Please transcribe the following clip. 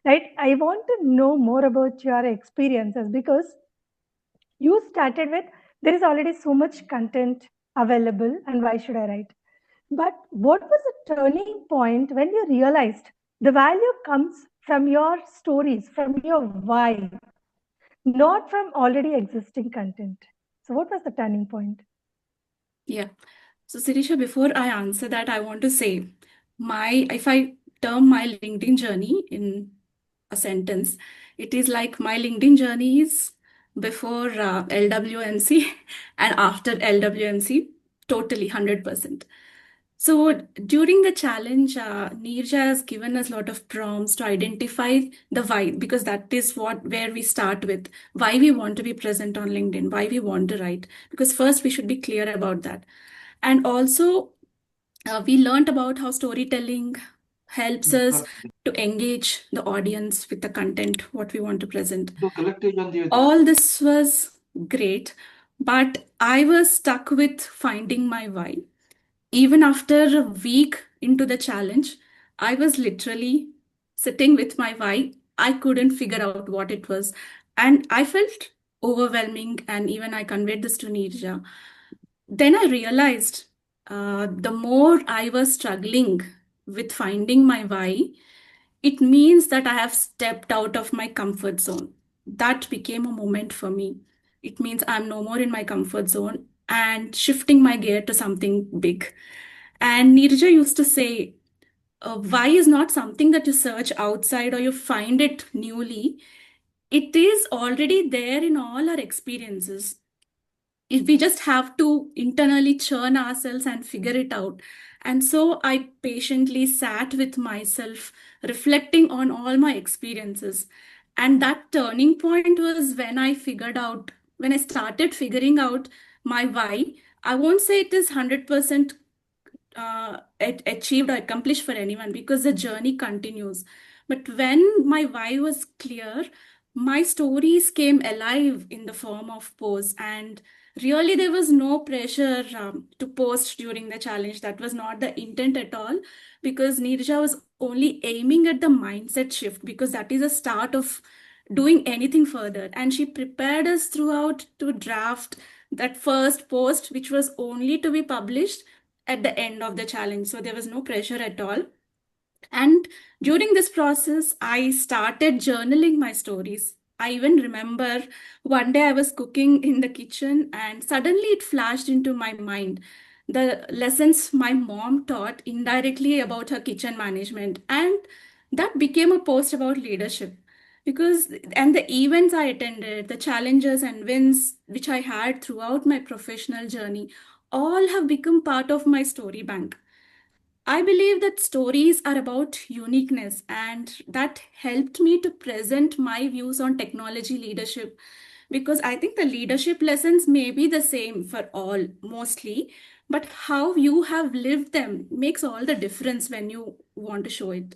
right? I want to know more about your experiences because you started with there is already so much content available, and why should I write? But what was the turning point when you realized the value comes from your stories, from your why, not from already existing content? So, what was the turning point? Yeah. So, Sirisha, before I answer that, I want to say if I term my LinkedIn journey in a sentence, it is like my LinkedIn journey is before LWMC and after LWMC, totally 100%. So during the challenge, Neerja has given us a lot of prompts to identify the why, because that is where we start with why we want to be present on LinkedIn, why we want to write, because first we should be clear about that. And also, we learned about how storytelling helps us to engage the audience with the content, what we want to present. All this was great, but I was stuck with finding my why. Even after a week into the challenge, I was literally sitting with my why. I couldn't figure out what it was. And I felt overwhelming. And even I conveyed this to Nirja. Then I realized the more I was struggling with finding my why, it means that I have stepped out of my comfort zone. That became a moment for me. It means I'm no more in my comfort zone and shifting my gear to something big. And Nirja used to say, why is not something that you search outside or you find it newly. It is already there in all our experiences. If we just have to internally churn ourselves and figure it out. And so I patiently sat with myself, reflecting on all my experiences. And that turning point was when I started figuring out my why. I won't say it is 100% achieved or accomplished for anyone because the journey continues. But when my why was clear, my stories came alive in the form of posts. And really, there was no pressure to post during the challenge. That was not the intent at all, because Nirja was only aiming at the mindset shift, because that is a start of doing anything further. And she prepared us throughout to draft that first post, which was only to be published at the end of the challenge. So there was no pressure at all. And during this process, I started journaling my stories. I even remember one day I was cooking in the kitchen and suddenly it flashed into my mind the lessons my mom taught indirectly about her kitchen management. And that became a post about leadership. And the events I attended, the challenges and wins which I had throughout my professional journey, all have become part of my story bank. I believe that stories are about uniqueness, and that helped me to present my views on technology leadership, because I think the leadership lessons may be the same for all mostly, but how you have lived them makes all the difference when you want to show it.